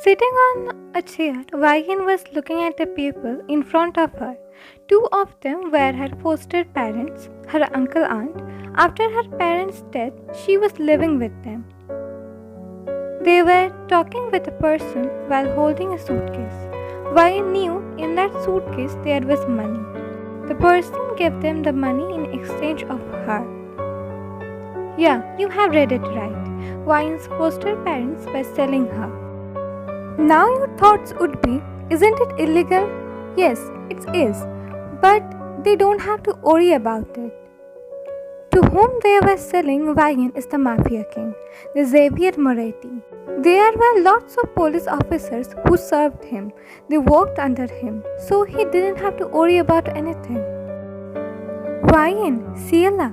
Sitting on a chair, Vivian was looking at the people in front of her. Two of them were her foster parents, her uncle aunt. After her parents' death, she was living with them. They were talking with a person while holding a suitcase. Vivian knew in that suitcase there was money. The person gave them the money in exchange of her. Yeah, you have read it right. Vivian's foster parents were selling her. Now your thoughts would be, isn't it illegal? Yes, it is. But they don't have to worry about it. To whom they were selling Vivian is the Mafia king, the Xavier Moretti. There were lots of police officers who served him. They worked under him, so he didn't have to worry about anything. Vivian, Ciela,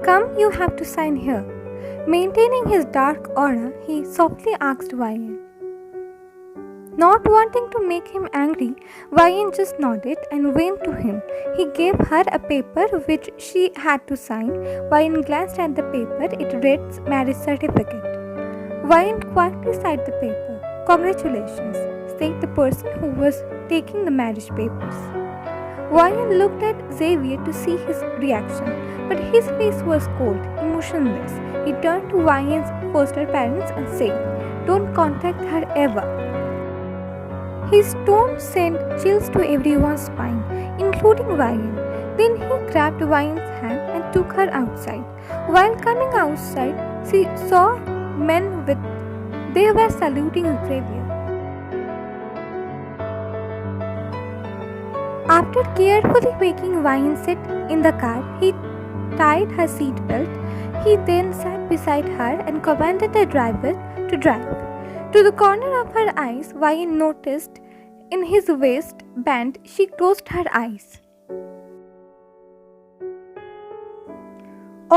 come, you have to sign here. Maintaining his dark aura, he softly asked Vivian. Not wanting to make him angry, Vivian just nodded and went to him. He gave her a paper which she had to sign. Vivian glanced at the paper. It read marriage certificate. Vivian quietly signed the paper. Congratulations, said the person who was taking the marriage papers. Vivian looked at Xavier to see his reaction, but his face was cold, emotionless. He turned to Vivian's foster parents and said, "Don't contact her ever." His tone sent chills to everyone's spine, including Vivian. Then he grabbed Vivian's hand and took her outside. While coming outside, she saw men they were saluting Xavier. After carefully making Vivian sit in the car, he tied her seatbelt. He then sat beside her and commanded the driver to drive. To the corner of her eyes, Vivian noticed in his waistband she closed her eyes.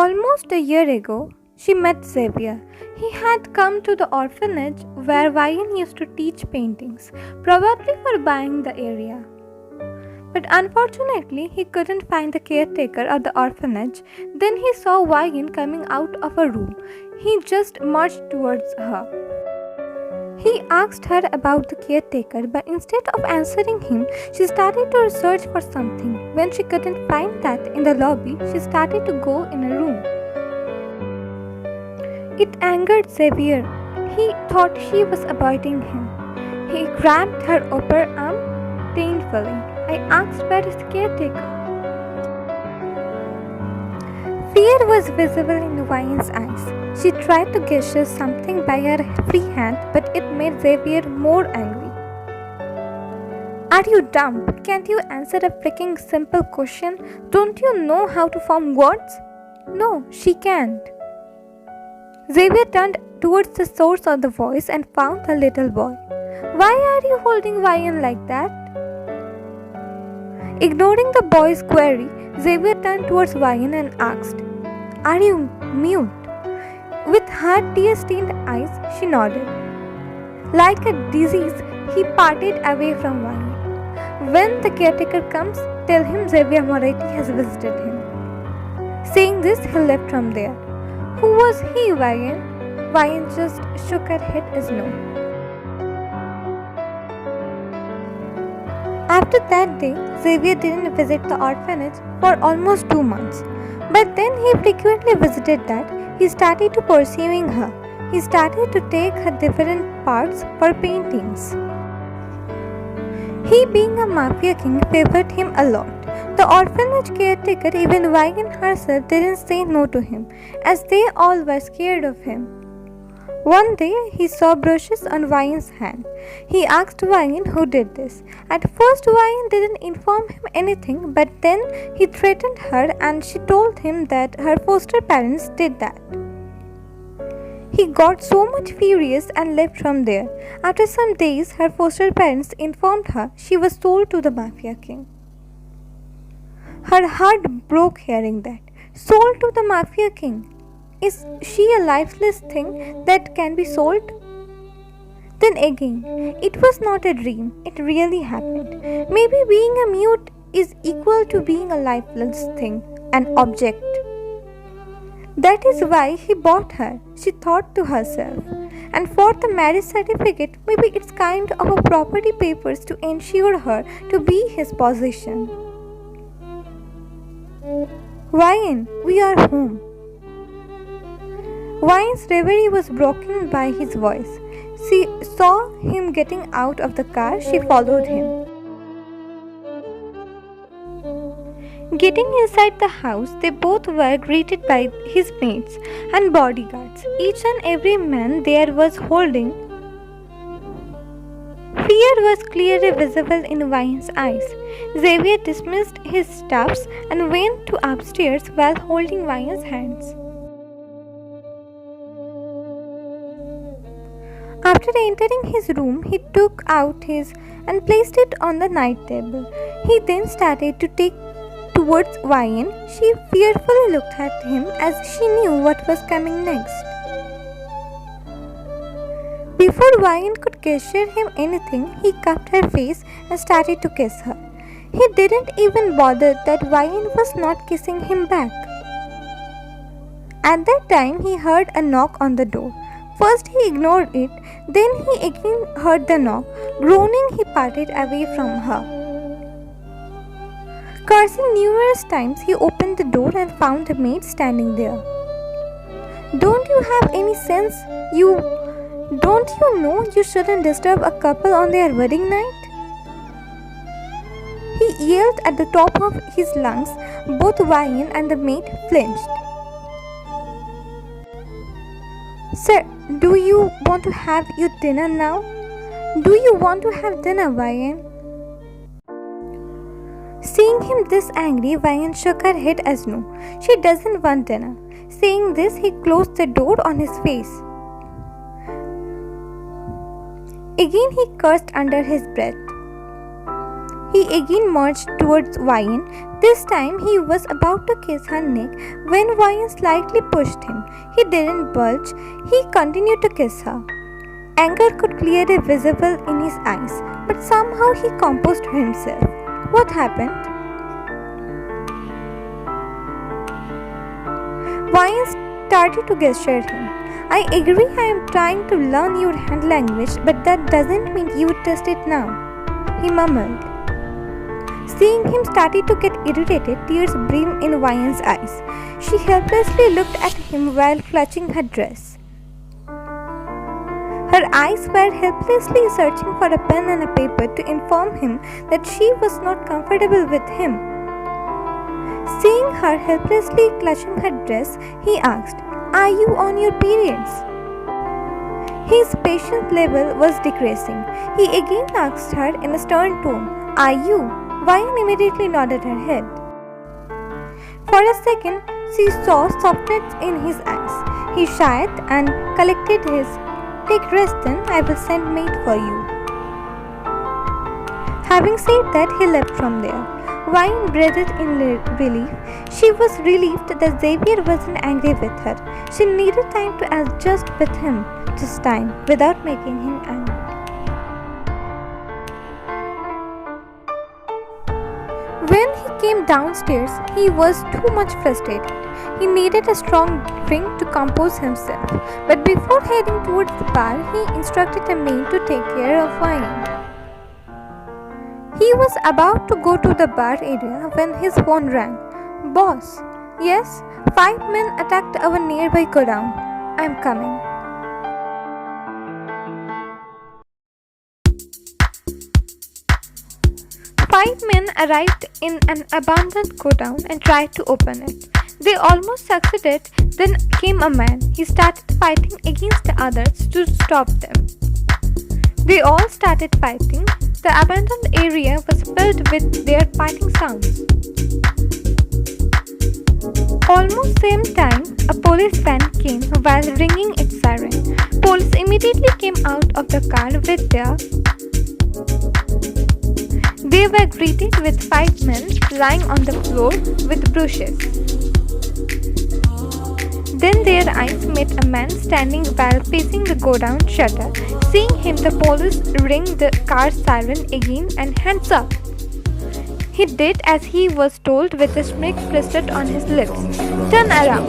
Almost a year ago, she met Xavier. He had come to the orphanage where Vivian used to teach paintings, probably for buying the area. But unfortunately, he couldn't find the caretaker of the orphanage. Then he saw Vivian coming out of a room. He just marched towards her. He asked her about the caretaker, but instead of answering him, she started to search for something. When she couldn't find that in the lobby, she started to go in a room. It angered Xavier. He thought she was avoiding him. He grabbed her upper arm painfully. I asked, "Where is the caretaker?" Fear was visible in Vivian's eyes. She tried to gesture something by her free hand, but it made Xavier more angry. "Are you dumb? Can't you answer a freaking simple question? Don't you know how to form words?" "No, she can't." Xavier turned towards the source of the voice and found the little boy. "Why are you holding Vivian like that?" Ignoring the boy's query, Xavier turned towards Vivian and asked, "Are you mute?" With her tear-stained eyes, she nodded. Like a disease, he parted away from Vivian. "When the caretaker comes, tell him Xavier Moretti has visited him." Saying this, he left from there. "Who was he, Vivian?" Vivian just shook her head as no. After that day, Xavier didn't visit the orphanage for almost 2 months. But then he frequently visited that. He started to pursuing her. He started to take her different parts for paintings. He, being a Mafia king, favored him a lot. The orphanage caretaker, even Vivian herself, didn't say no to him, as they all were scared of him. One day, he saw brushes on Vivian's hand. He asked Vivian who did this. At first, Vivian didn't inform him anything, but then he threatened her and she told him that her foster parents did that. He got so much furious and left from there. After some days, her foster parents informed her she was sold to the Mafia king. Her heart broke hearing that. Sold to the Mafia king. Is she a lifeless thing that can be sold? Then again, it was not a dream, it really happened. Maybe being a mute is equal to being a lifeless thing, an object. That is why he bought her, she thought to herself. And for the marriage certificate, maybe it's kind of a property papers to ensure her to be his possession. Wine, we are home. Wine's reverie was broken by his voice. She saw him getting out of the car. She followed him. Getting inside the house, they both were greeted by his maids and bodyguards. Each and every man there was holding. Fear was clearly visible in Wine's eyes. Xavier dismissed his staffs and went to upstairs while holding Wine's hands. After entering his room, he took out his and placed it on the night table. He then started to take towards Wine. She fearfully looked at him as she knew what was coming next. Before Wine could gesture him anything, he cupped her face and started to kiss her. He didn't even bother that Wine was not kissing him back. At that time, he heard a knock on the door. First he ignored it, then he again heard the knock. Groaning, he parted away from her. Cursing numerous times, he opened the door and found a maid standing there. Don't you have any sense? Don't you know you shouldn't disturb a couple on their wedding night? He yelled at the top of his lungs. Both Wine and the maid flinched. Sir, do you want to have your dinner now? Do you want to have dinner, Wine? Seeing him this angry, Wine shook her head as no. She doesn't want dinner. Saying this, he closed the door on his face. Again he cursed under his breath. He again marched towards Wine. This time he was about to kiss her neck when Wine slightly pushed him. He didn't budge. He continued to kiss her. Anger could clearly visible in his eyes, but somehow he composed himself. What happened? Wine started to gesture him. I agree I am trying to learn your hand language, but that doesn't mean you would test it now, he mumbled. Seeing him started to get irritated, tears brimmed in Wine's eyes. She helplessly looked at him while clutching her dress. Her eyes were helplessly searching for a pen and a paper to inform him that she was not comfortable with him. Seeing her helplessly clutching her dress, he asked, Are you on your periods? His patience level was decreasing. He again asked her in a stern tone, Are you? Wine immediately nodded her head. For a second, she saw softness in his eyes. He sighed and collected his, Take rest then, I will send maid for you. Having said that, he left from there. Wine breathed in relief. She was relieved that Xavier wasn't angry with her. She needed time to adjust with him, just time, without making him angry. When he came downstairs, he was too much frustrated. He needed a strong drink to compose himself. But before heading towards the bar, he instructed a maid to take care of Wine. He was about to go to the bar area when his phone rang. Boss, yes, 5 men attacked our nearby godown. I'm coming. Five men arrived in an abandoned godown and tried to open it. They almost succeeded. Then came a man. He started fighting against the others to stop them. They all started fighting. The abandoned area was filled with their fighting sounds. Almost same time, a police van came while ringing its siren. Police immediately came out of the car with They were greeted with 5 men lying on the floor with brushes. Then their eyes met a man standing while facing the godown shutter. Seeing him, the police ring the car siren again and hands up. He did as he was told with a smirk twisted on his lips. Turn around.